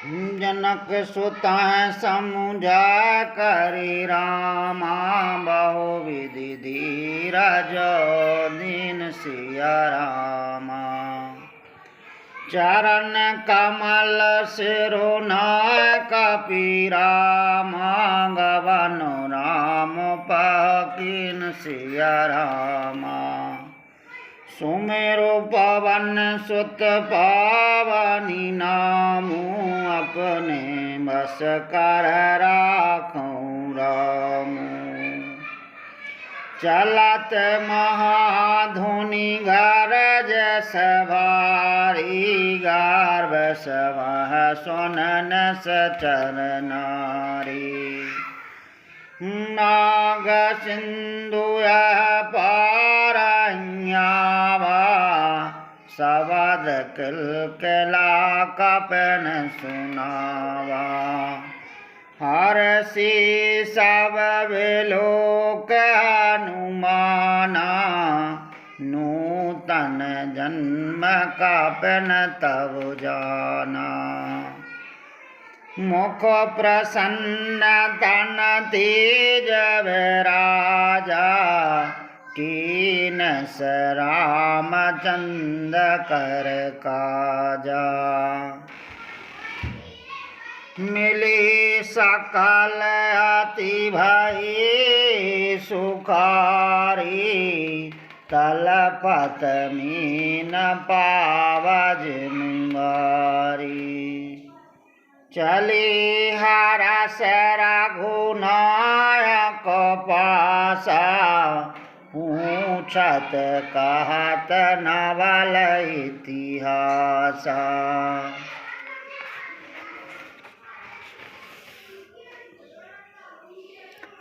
जनक सुता समुझा करी रामा बहु विधि धीरज दीन सिया रामा। चरण कमल सिरो कपी रामा गवन राम पकिन सिया रामा। सुमेरु पवन सुत पावनी नामू अपने बस कर राखूं रामू। चलत महाधुनि गरज सवारी गर्भ सवह सुनन सचर नारी। नाग सिंधु पारहियावा सबद किलकिला कपन सुनावा। हरसी सब विलोक हनुमाना नूतन जन्म कपन तब जाना। मुख प्रसन्न तन तेज राजा कीनस रामचंद्र कर काजा। मिली सकल अति भई सुखारी तलपत मीन पावज मुंगारी। चली हरस रघुनायक पासा पूछत कहत नवल इतिहासा।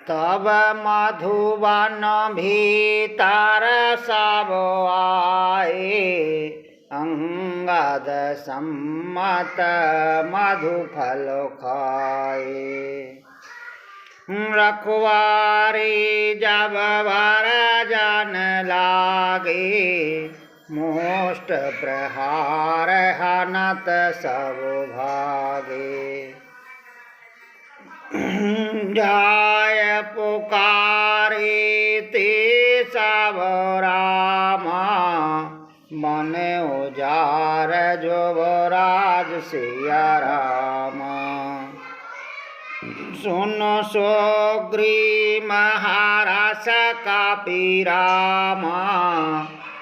तब मधुवन भीतर सब आए अंगद सम्मत मधुफल खाए। रखवारी जब वर जन लागे मोष्ट प्रहार हनत सब भागे। जाय पुकारे ते सब रामा मन उजार जुवराज सिया रामा। सुनो सुग्रीव महाराज कपी रामा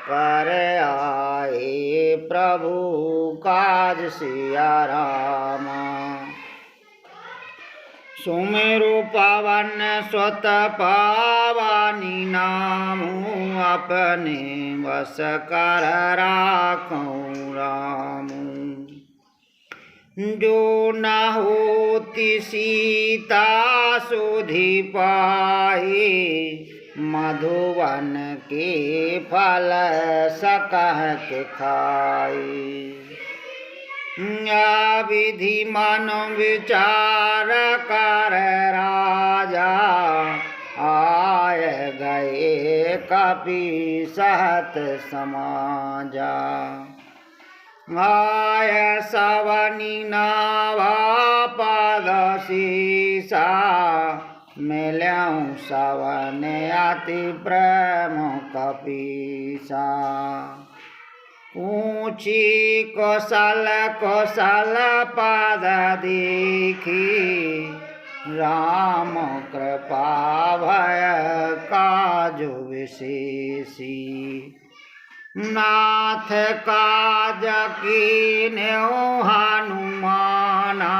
कर आए प्रभु काज सिया रामा। सुमेरु पवन सुत पावनी नामू अपने बस कर राखूं रामू। जो न होती सीता सुधि पाए मधुवन के फल सकह के खाए। विधि मन विचार कर राजा आय गए कपि सहत समाजा। आय सवनी नावा पद शीसा मिलऊँ सवन अति प्रेम कपीसा। ऊँची कौशल कौशल पद देखी राम कृपा भय काज विशेषी। नाथ काज कीन्यो हनुमाना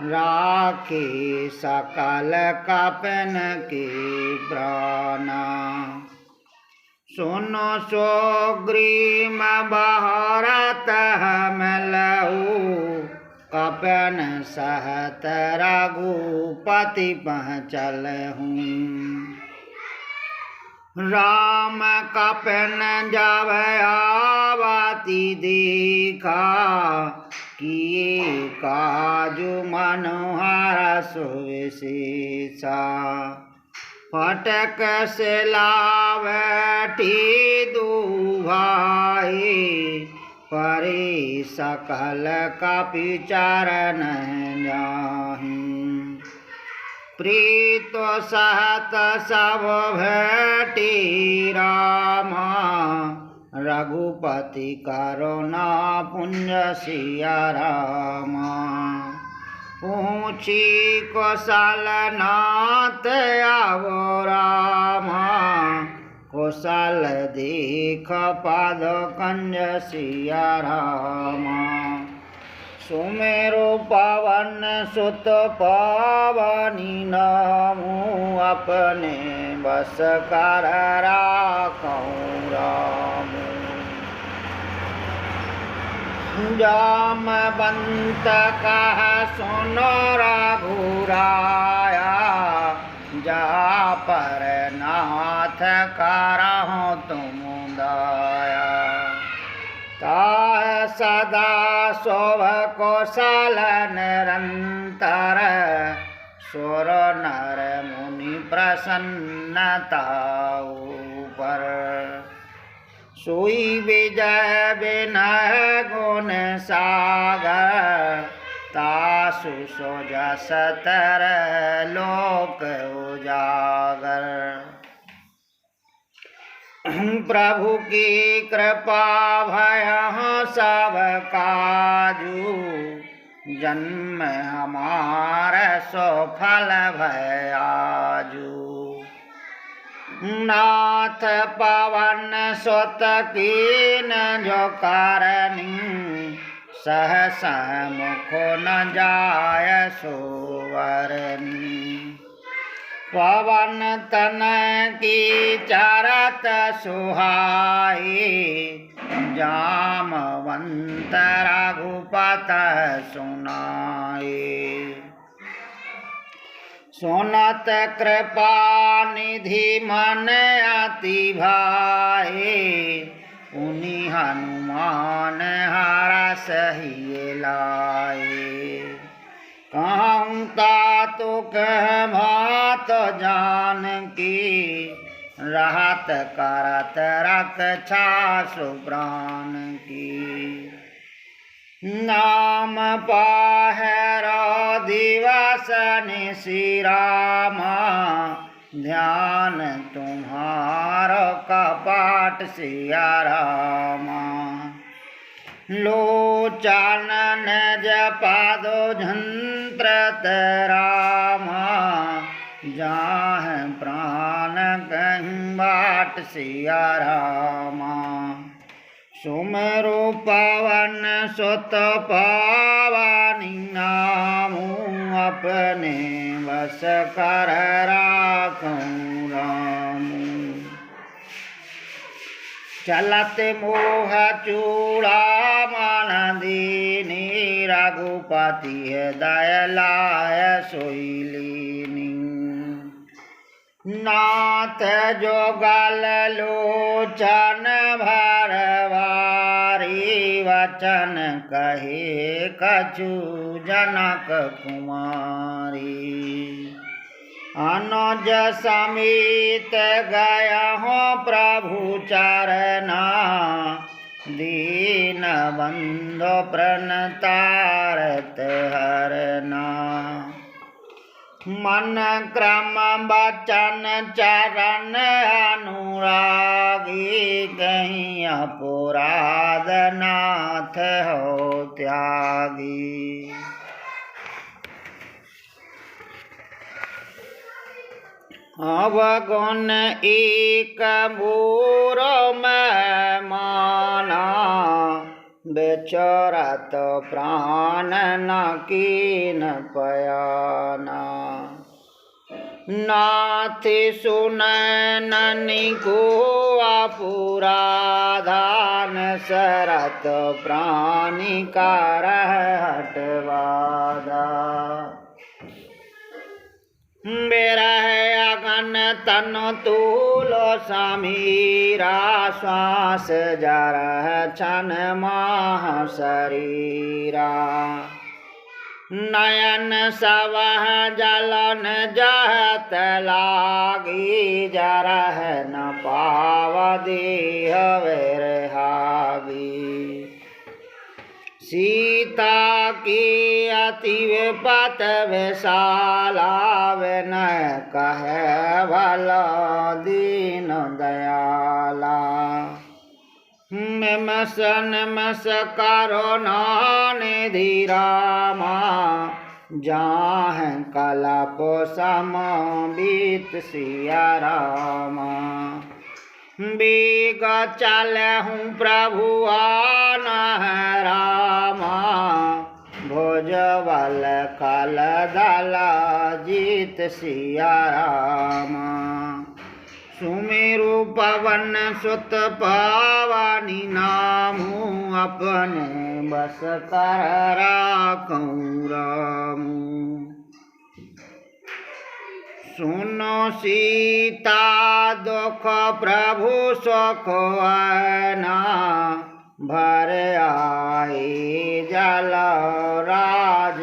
राखे सकल कपन के प्राणा। सुनो सुग्रीव बहरत हमलहु कपन सहत रघुपति पहुँचलहूँ। राम कपन जब आवती देखा किए काजु मनोहर सुविशेषा। फटक से लावटी दू भाई परि सकल कपि चरण जाहि। प्रीत सहत सब भेटी रामा, रघुपति करुणा पुंज सिया रामा। पूछी कौशल नाथ आवो रामा, कौशल देख पाद कंज सिया रामा। सुमेरु पवन सुत पावनी नामु, अपने बस कर राखऊँ राम। जामवंत कह सुनो रघुराया, जा पर नाथ करहु तुम दया। ताह सदा शोभ कौशल निरंतर, सुर नर मुनि प्रसन्नता ऊपर। सोई विजय विनय गुण सागर, तासु सो जस तर लोक उजागर। प्रभु की कृपा भयँ सब काजू, जन्म हमार सो फल भय आजू। नाथ पवन सुत कीन जो कारणी, सहस मुख न जाय सुवरनी। पवन तन की चरत सुहाई, जामवंत रघुपत सुनाई। सुनत कृपा निधि मन अति भाए, उनि हनुमान हरष हिय लाए। कहूँ तातु कह भात जानकी, रहत करत रक्षा सुप्राण की। नाम पाहरो दिवस निशि रामा, ध्यान तुम्हारो कपट सिया रामा। लोचन निज पादो झंत्रत रामा, जाह प्राण कहीं बाट सिया रामा। सुमेरु पवन सुत पावनी नामु, अपने बस कर राखऊँ राम। चलत मोह चूड़ामणि दीनी, रघुपति हृदय लाय सोई लीनी। नाथ जोगल लोचन भरवारी, वचन कहे कछु जनक कुमारी। अनुज समेत गयहु प्रभु चरना, दीन बंधु प्रणतारत हरना। मन क्रम बचन चरण अनुरागी, कहीं अपराध नाथ हो त्यागी। अवगुण एक मोर में माना, बेचरत प्राण न कीन पयाना। नाथ सुनैनी को अपराधान, सरत प्राणी का हटवादा। बेरह अगन तन तूलो समीरा, श्वास जरह छन माह शरीरा। नयन सवह जलन जहत लागी, जरह न पाव देह विरहागी। सीता की अति विपत विशाला विनय कहे भला दीन दयाला। निमस निमस करुणा निधि रामा जाहं कलप सम बीत सिया रामा। बीग चलहूँ प्रभु आन रामा भुजबल कल दल जीत सिया रामा। सुमेरु पवन सुत पावनी नामू अपने बस कर राखूं रामू। सुनो सीता दुख प्रभु सुख आना भर आए जल राज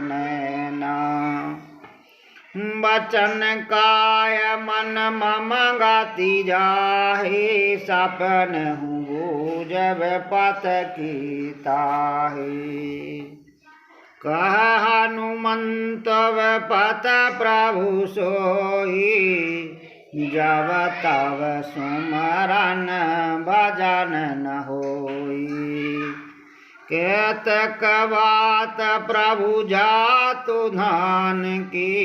नैना। बचन काय मन मम गाती जाहे सपन हूँ जब पत की ताहे। कह हनुमंत पत प्रभु सोई जब तब सुमरन भजन न होई। केतक बात प्रभु जातु धान की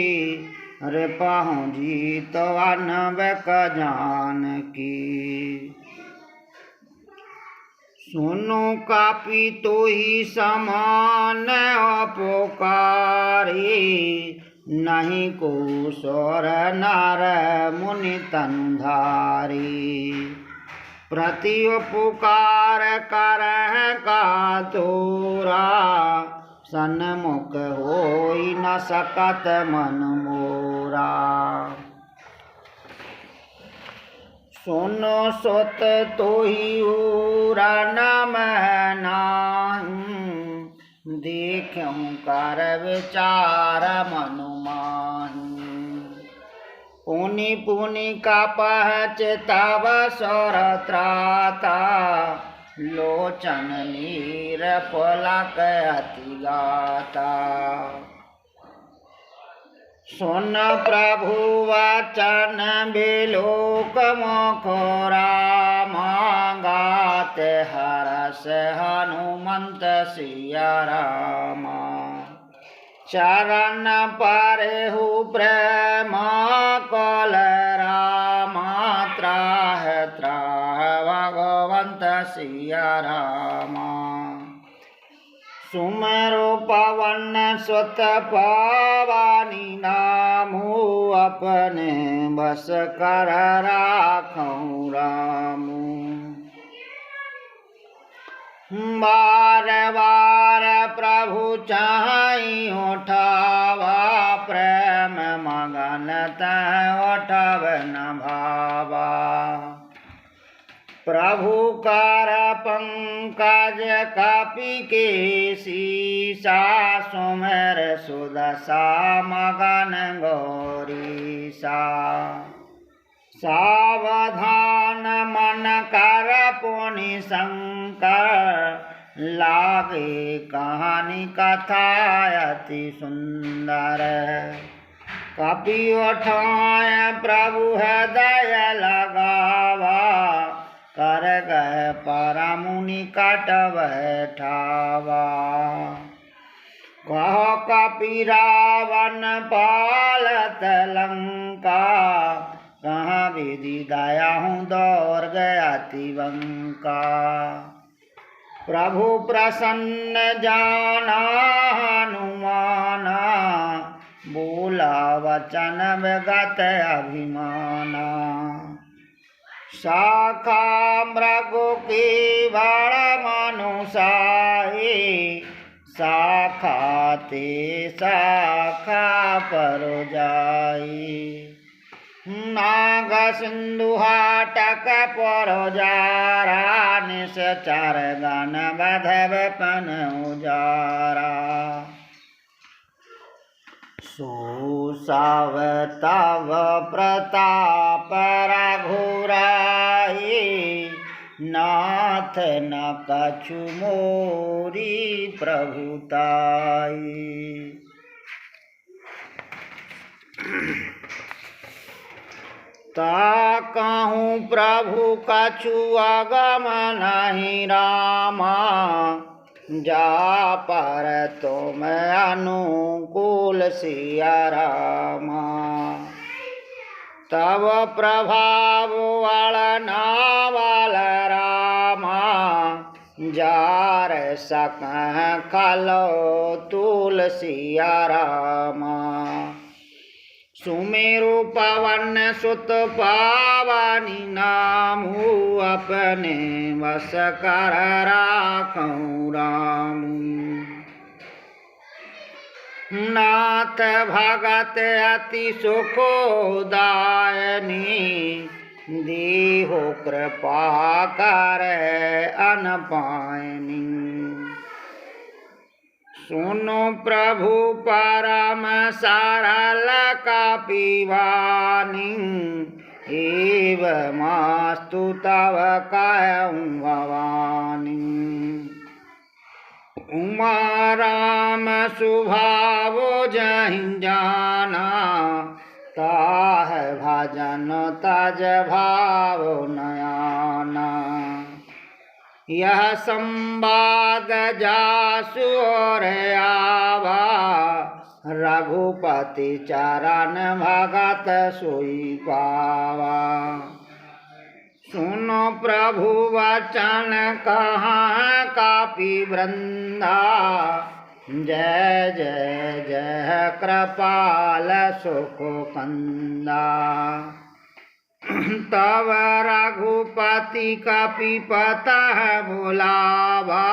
रे पहुँची तो अनबक जान की। सुनो कापी तो ही समान अपोकारी नहीं को सोर नार मुनि तनुधारी। प्रति उपकार कर का तोरा सन्मुख होई न सकत मन मोरा। सुनो सुत तो ही उरा नम नाहीं देखूं कर विचार मनु माहीं। पुनि पुनि का पहच तब सौर त्राता लोचन नीर पलक अति गाता। सुन प्रभु वचन बिलोक मुखरा गात हरस हनुमंत सिया रामा। चरण परेहु प्रेम कल रामा त्राह त्राह भगवंत सिया रामा। सुमेरु पवन सुत पावनी नामू अपने बस कर राखूं रामू। बार बार प्रभु चाहि उठावा प्रेम मगन तह उठब न भावा। प्रभु कर पंकज कपि के सीसा सुमेर सुदशा मगन गौरीसा। सावधान मन कर पुनि शंकर लागे कहानी कथा अति सुंदर। कपि उठाए प्रभु हृदय लगावा कर गए परमुनि कट बैठावा। कहो कपि रावण पालत लंका कहाँ विधि दया हूँ दौड़ गया तिवंका। प्रभु प्रसन्न जाना हनुमाना बोला वचन विगत अभिमाना। शाखा मृगु की बड़ मनुषाई शाखा ते शाखा पर जाई। नाग सिंधु हाटक पर जारा निश्चर गण बधव पन उजारा। सुसाव तव प्रताप रघुराई नाथ न कछु मोरी प्रभुताई। ता कहूँ प्रभु कछु अगम नहीं रामा, जा पर तुम अनुकूल सिया रामा। तब प्रभाव वलना वाल रामा, जार सकह खलो तुलसिया रामा। सुमेरु पवन सुत पावनी नामु, अपने वश कर राखूं रामू। नाथ भगत अति सुखदायनी, दीहो कृपा कर अनपायनी। सुनो प्रभु परम सरल कपिवानी, एवमास्तु तव कहूँ भवानी। उमा राम स्वभाव जहीं जाना, ताह भजन तज भाव नयाना। यह संवाद जासु और आवा, रघुपति चरण भगत सोई पावा। सुनो प्रभु वचन कहाँ कापी वृंदा, जय जय जय कृपाल सुख कंदा। तब रघुपति कपिपता बुलावा,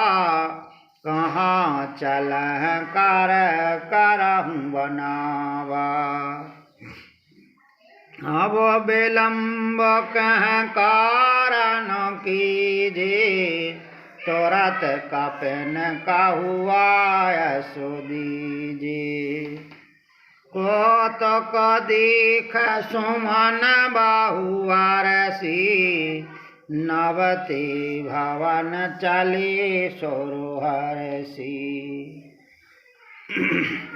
कहाँ चलह कर करहूँ बनावा। अब विलम्ब कह कारण कीजे, तुरत कपिन कहुआ सो दीजे। कौतुक देख सुमन बहुआरसी, नवते भवन चले सोहर्षि।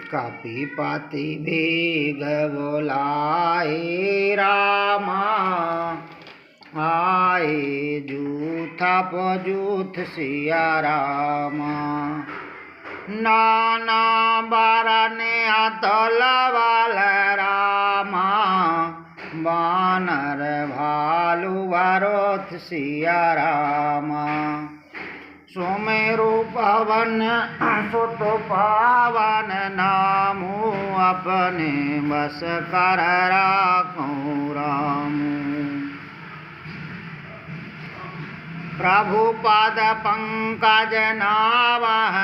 कपिपति वेग बोलाए रामा, आए जूथा पजूथ सिया रामा। नाना बरन अतल वाल रामा, बानर भालू वरोथ सिया रामा। सुमेरु पवन सुत पावन नामू, अपने बस कर राखूं रामू। प्रभु पद पंकज नावह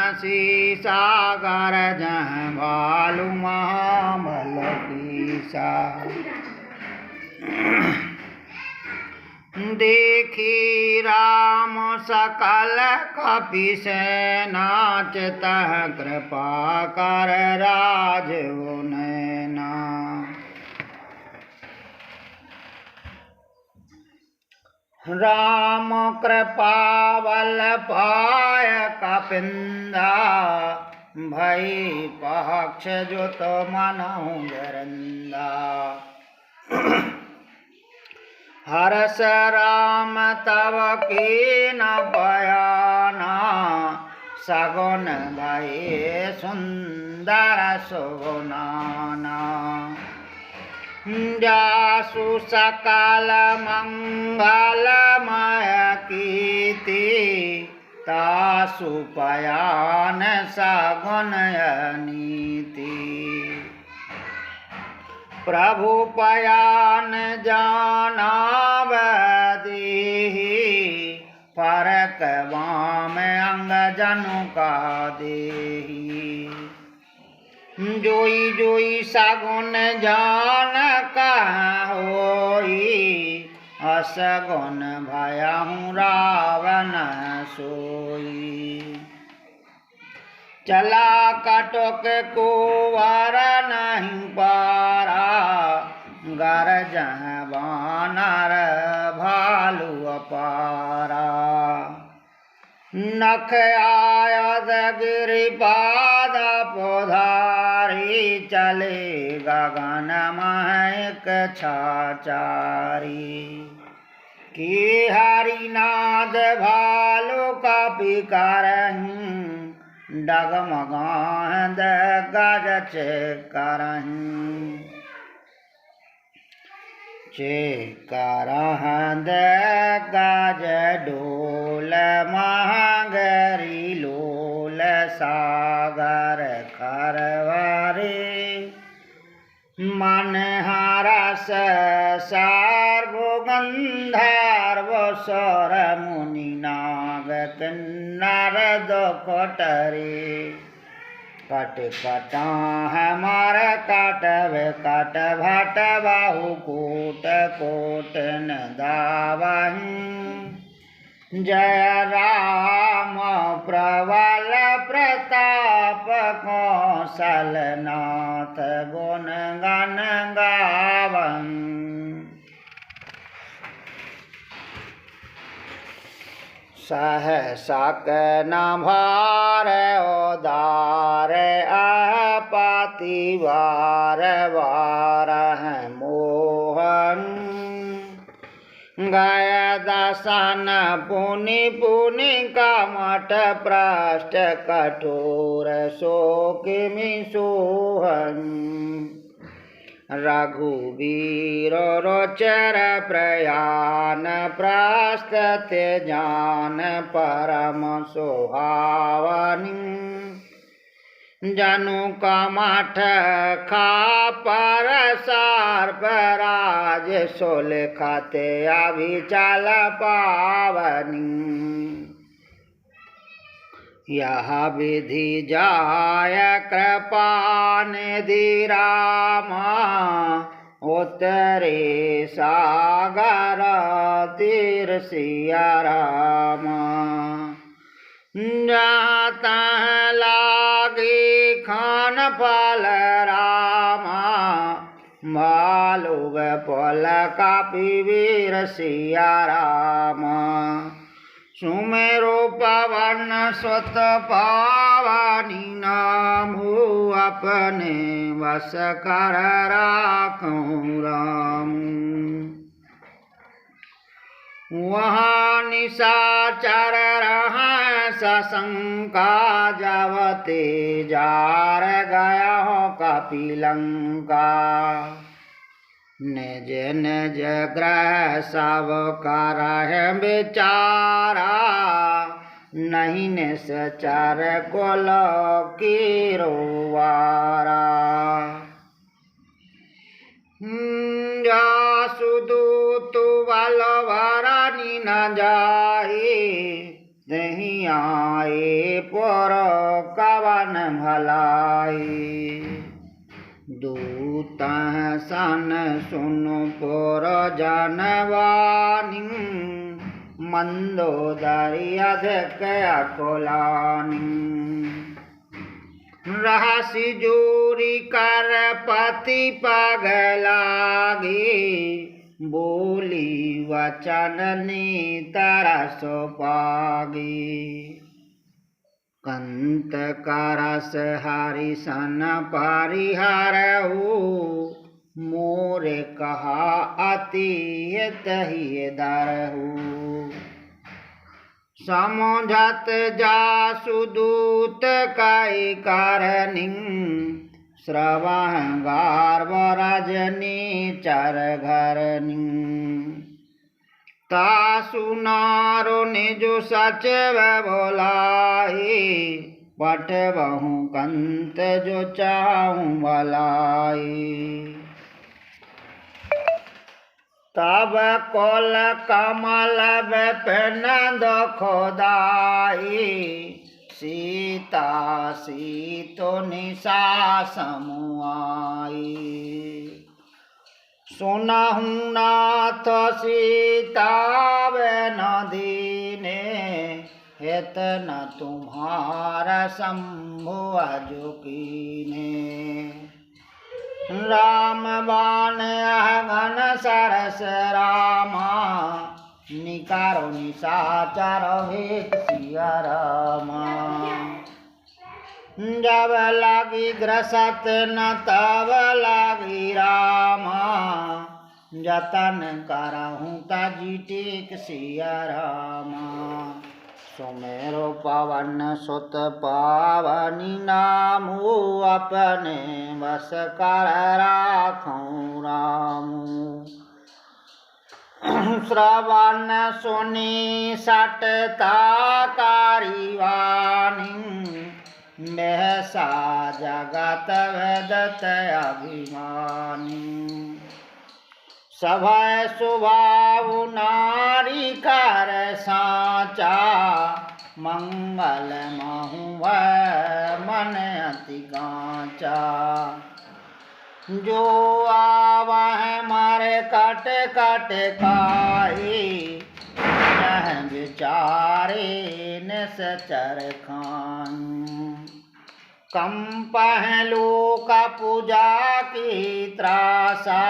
सागर, जह भालु महाबल कीसा। देखी राम सकल कपि सेना, चितह कृपा कर राजो नैना। राम कृपा बल पाय कपिंदा, भई पक्ष जुत मनहु जरंदा। हरस राम तव की न बयाना, सगुन भये सुंदर सुगुनाना। जासु सकल मंगलमय कीर्ति, तासु पयान सगुन नीति। प्रभु पयान जाना देहि, फरक वाम अंग जनु का देहि। जोई जोई सगुन जान कहाँ होई, असगुन भयहु रावण सोई। चला कटक कुंवर नहीं पारा, गरजह बानर भालू अपारा। नख आयत गिरिपाद पोधारी चले गगन महक छाचारी। की हरिनाद भालू कपि करहीं डगमगाहद गज करहीं। करहद गज डोल महगरी लोल सागर खरवारे। मन हरस सर्वगंधर्व स्वर मुनि नाग किन्नर दुखटरे। कट कटाह मर कटव कट भट बाहु कोट कोट न दावहीं। जय राम प्रबल प्रताप कौशलनाथ गुण गण गावन्। सहसा न भार उदार पाति वार वारह मोहन। गय दसन पुनि पुनि कमठ पृष्ठ कठोर शोकिमि सोहन्। रघुवीर रोचर प्रयाण प्रस्तुत जान परम सुहावनी। जनु कमठ खापर सर्प राज सुलखत अभिचल पावनी। यह विधि जाय कृपा निधि रामा। उतरे सागर तीर सिया रामा। जहाँ तहाँ लागी खान फल रामा। भालुग पल कपि वीर सिया रामा। सुमेरु पवन सुत पावनी नामु। अपने वश कर राखूं राम। वहाँ निशाचर रहें सशंका। जब ते जार गया हो कपिलंका। निज निज ग्रह सब करह विचारा। नहीं निश्चर कुल कीरोवारा। जासुदूतु बल भरनि न जाए। नहीं आए पुर कवन भलाई। दूत सन सुनु पुर जनवानी। मंदोदरी अधिक अकुलानी। रहसि जोरी कर पति पग लागी। बोली वचन तरस पागी। कंत करस हरि सन परिहरहु। मोरे कहा अति तहि दरहु। समझत जासुदूत कै करनी। श्रवण गार्व रजनी चर घरनी। तासु नारो निज सचिव बोलाई। पठबहु कंत जो चाहूं भलाई। तब कोल कमल विपिन दुखदाई। सीता सीतो निशा समुआई। सुनहु नाथ सीता बिन दीने। हित न तुम्हारा शंभु अजो कीने। राम बाण घन सरस रामा निकारो निशाचर भेद सिया रामा जब लागी ग्रसत न तब लागी रामा जतन करहूँ तजी टेक सिया रामा सुमेरो पवन सुत पावनी नामू अपने बस कर राखूं रामू श्रवण सुनी सटता कारी वाणी महसा जगत वेदत अभिमानी सभय स्वभाव नारी कर साचा मंगल महु मन अति कांचा जो आवह मारे कट कट खाई यह विचारे निश्चर खान कम पहलू का पूजा की त्रासा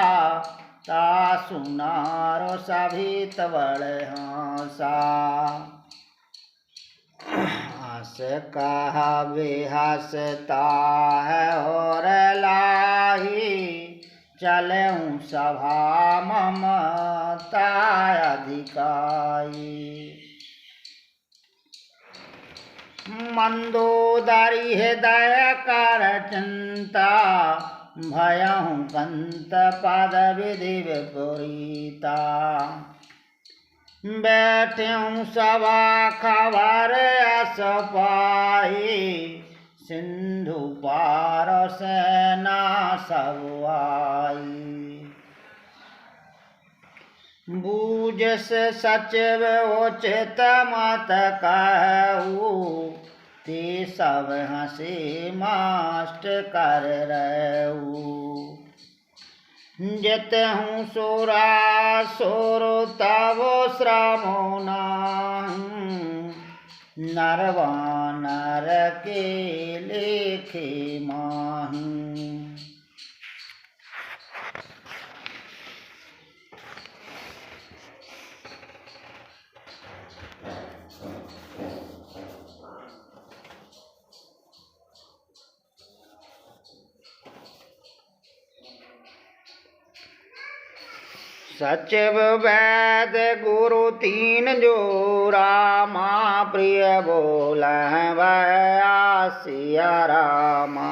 ता सुनारो सभी तवड़ हासा हस कहा बेहसता है और लाही चलऊँ सभा ममता अधिकाई मंदोदरी हृदय कर चिंता भयहूँ कंत पद विधि विपरीता बैठूँ सभा खबर अस पाई सिंधु पार सेना सब आई बूझस सचिव उचित मत कहूँ ते सब हंसी मास्ट कर रहू जित हूँ सोरा सोर तब श्रमो नाहूँ नरवानर के लेखे माहूँ सचिव वैद गुरु तीन जो रामा प्रिय बोल सिया रामा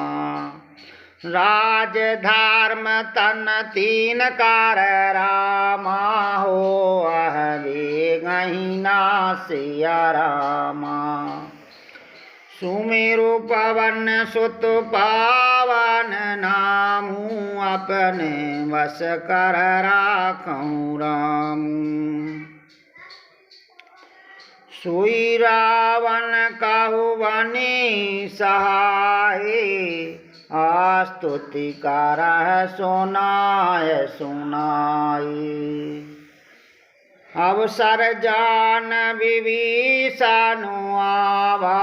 राज धर्म तन तीन कर रामा हो गहीना सिया रामा सुमेरु पवन सुत पावन नामू अपने वश कर राखूं रामू सुई रावण कहु बनी सहाय आस्तुति करह सुनाय सुनाई अवसर जान विभीषण आवा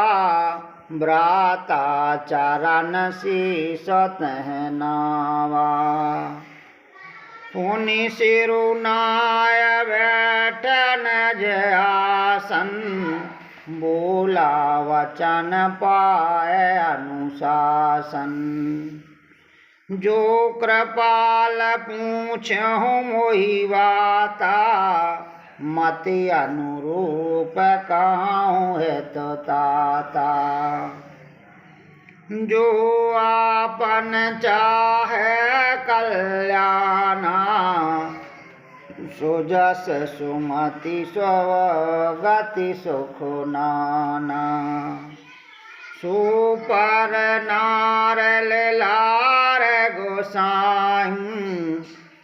भ्राता चरण शीस नावा पुनि सिरुनाय बैठन जयासन बोला वचन पाए अनुशासन जो कृपाल पूछहु मोहि बाता मति अनुरूप कहूँ है तो ताता जो आपन चाहे कल्याणा सुजस सुमति स्वगति सुख नाना सुपर नार लार गोसाई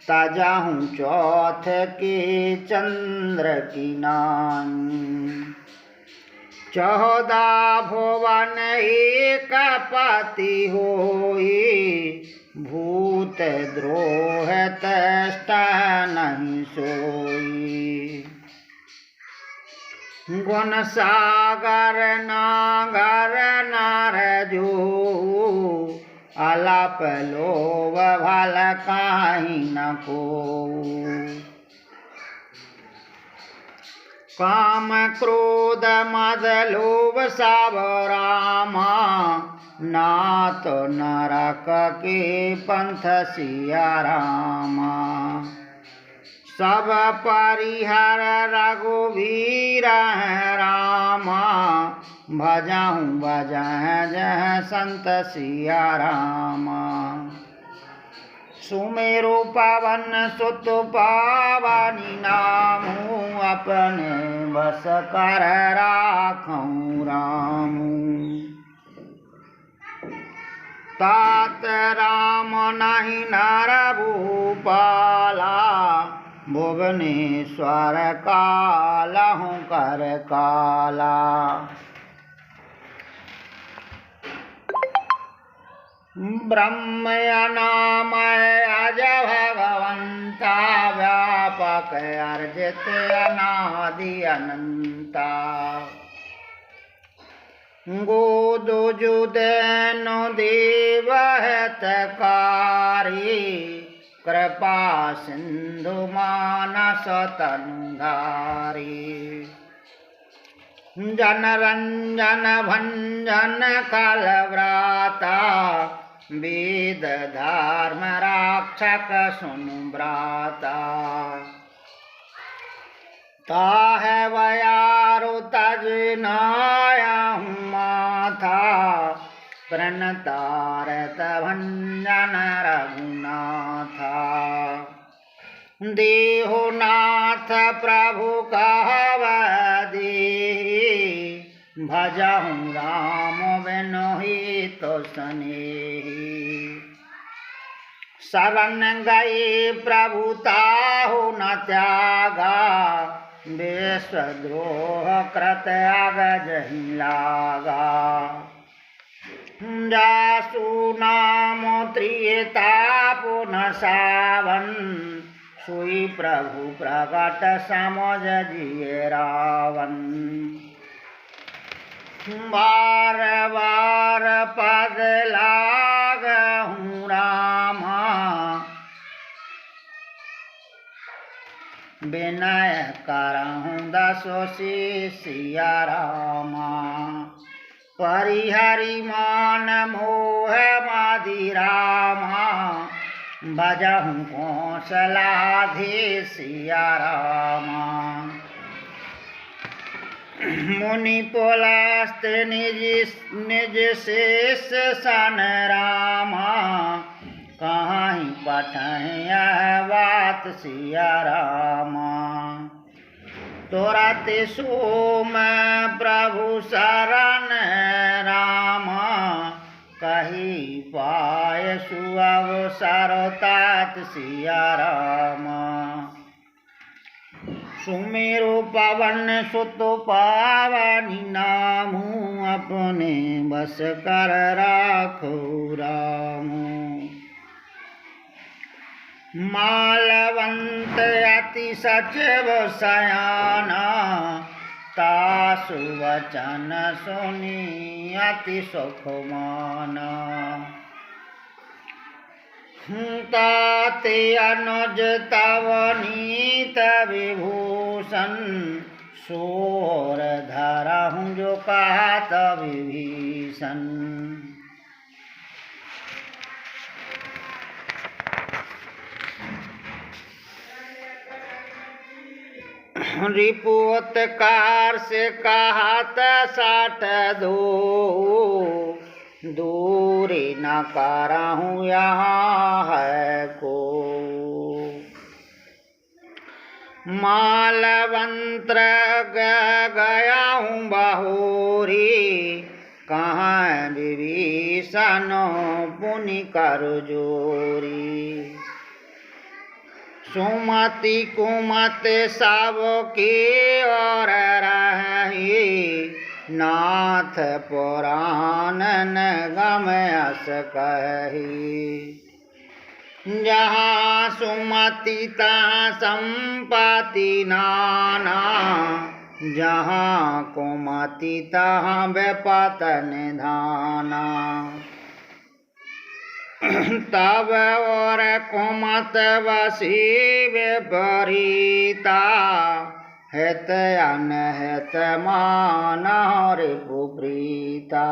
तजाहूँ चौथ के चंद्र की नाई 14 भुवन एक पति होई भूत द्रोह तष्ट नहीं सोई गुण सागर नागर नार जो अलाप लोभ भल काहि न को। काम क्रोध मद लोभ सब रामा, नाथ नरक के पंथ सिया रामा। सब परिहर रघुवीर रामा, भजहु भजह जह संत सिया रामा। सुमेरु पवन सुत पावनी नामु, अपने बस कर राखऊँ रामू। तात राम नहीं नर भूपाला, भुवनेश्वर कालहु कर काला। ब्रह्म अनामय अज भगवंता, व्यापक अर्जित अनादि अनंता। गोदुजुदेनु देव हितकारी, कृपा सिंधु मानस तनुधारी। जनरंजन भंजन कलव्राता, वेद धर्म रक्षक सुनु ब्राता। ताहे बयारु तज नायहु माथा, प्रणतारत भंजन रघुनाथा। देहु नाथ प्रभु कहब देहि, भजहु राम बिनु हितु सनेहि। शरण गए प्रभु ताहु न त्यागा, विश्वद्रोह कृत अगजहि लागा। जासु नाम त्रितापन सावन, सोई प्रभु प्रगट समझ जिय रावण। बार बार पद लागहु रामा, विनय करहु दसो सिया रामा। परिहरि मान मोह माधि रामा, भजहु कौशलाधि सिया रामा। मुनि पुलस्त निज शेष सन रामा, कहीं पठहि यह बात सिया रामा। तुरत सोम प्रभु शरण रामा, कही पाय सुअवसर तात सिया रामा। सुमेरु पवन सुत पावनी नामु, अपने बस कर राखो रामू। मालवंत अति सचिव सयाना, तासु वचन सुनी अति सुख माना। ताते अनुज तव नीत विभूषण, सोर धरहु जो कहत विभीषण। रिपुत्कार से कहत साठ दो, दूरी न करहूँ यहाँ है को। मालवंत्र गया हूँ बहोरी, कहाँ विभीषण पुनि कर जोरी। सुमति कुमति सब के और रही, नाथ पुराण गम अस कही। जहाँ सुमति तहाँ संपत्ति नाना, जहाँ कुमति तहाँ विपत निधाना। तब और कुमत वसी विपरीता हित अनहित मान रिपुप्रीता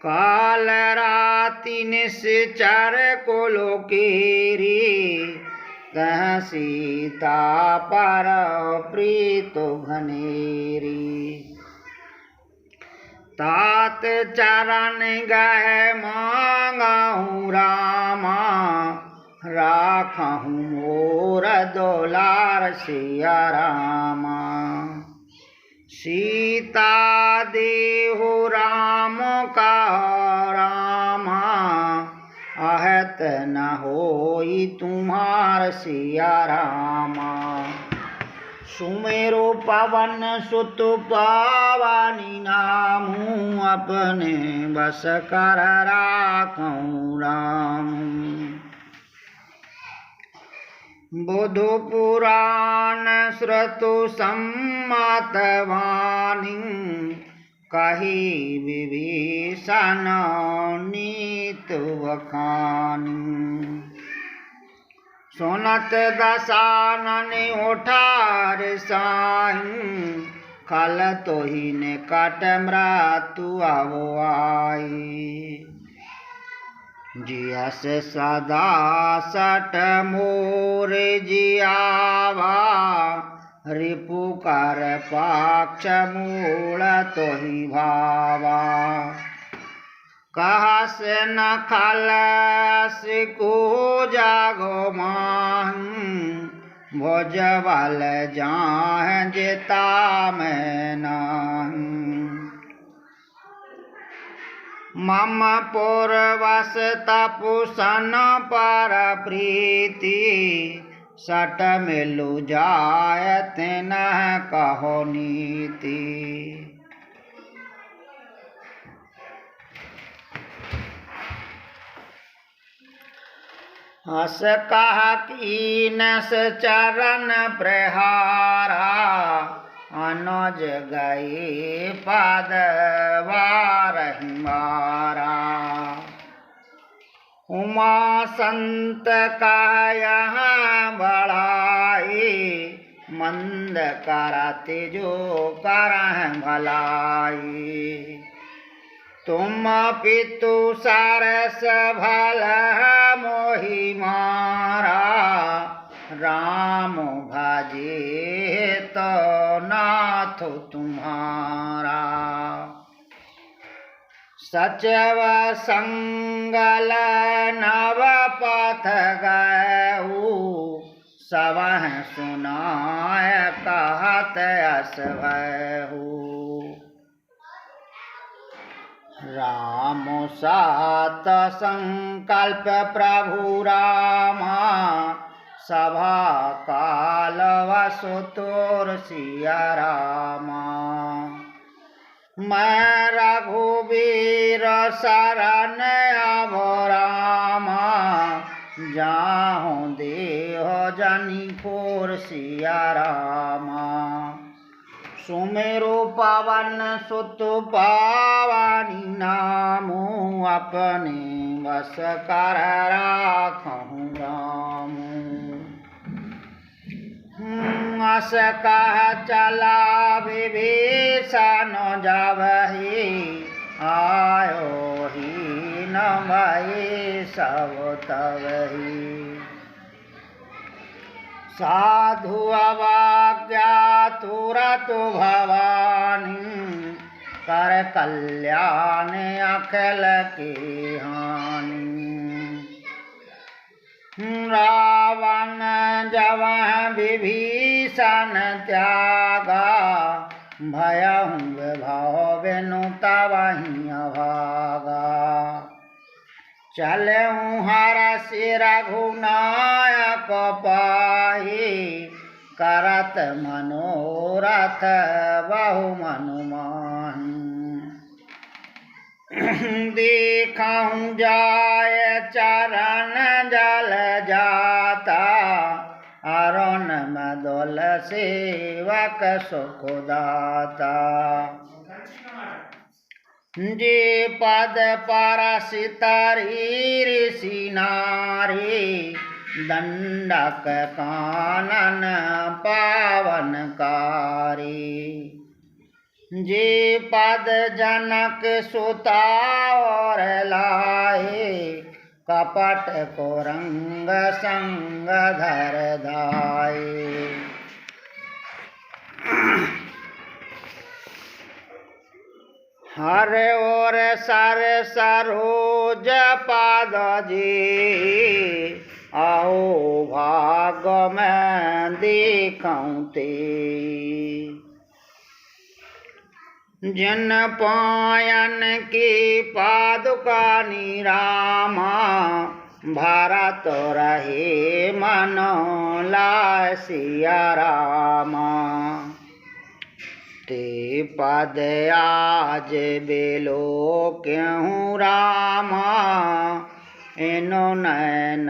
काल राति निश्चर कुलो कीरी तह सीता पर प्रीतो घनेरी तात चरण गह मांगहूँ रामा राखहूँ मोर दुलार सिया रामा सीता देहु राम का रामा आहत न होई तुम्हार सिया रामा सुमेरो पवन सुत पावनी नामू अपने बस कर राखूं राम बुध पुराण श्रुतु सम्मत वाणी कही विभीषण नीत वखानी सुनत दसानन उठार साई खल तोहि निकट मृत्यु आवो आई जियस सदा सट मोर जियावा रिपु कर पाक्ष मूल तोहि भावा कहस न खलस को जागो माही भोजबल जाह जेता मैं नाही मम पूर्वस तपुसन पर प्रीति सट मिलु जायत न कहो नीति हस कह कीनस चरण प्रहारा अनुज गए पद वारहि मारा उमा संत का यहाँ बढ़ाई मंद करते जो करह भलाई तुम पितु सरस भल मोहि मारा राम भजे तो नाथ तुम्हारा सचव संगल नव पथ गऊ सवह सुनाय कहत अस भयहु राम सात संकल्प प्रभु रामा सभा काल वसुतोर सिया रामा मैं रघुवीर शरण अब रामा जाहूँ देह जनि फोर सिया रामा सुमेरो पवन सुत पावनी नामू अपने बस कर राखूं राम अस कह चला विभीषण जावहि आयो ही न भई सब तवहि साधु अवाज्ञा तुरत भवानी कर कल्याण अखिल की हानि रावण जब विभीषण त्यागा भयहु विभव बिनु तवहि अभागा चलऊँ हरषि रघुनायक पाहि करत मनोरथ बहु मनुमाहि देखऊँ जाय चरण जल जाता अरुण मदोल सेवक सुख दाता जे पद परसितरी ऋषि नारी दंडक कानन पावनकारी। जे पद जनक सुता और लाए कपट को रंग संग धर धाये। हर और सर सरोज पाद जी आओ भाग में देखऊं ते। जिन पायन की पादुका निरामा भारत रहे मनो लाय सिया रामा। ते पद आज बेलो क्यों रामा इनो नैन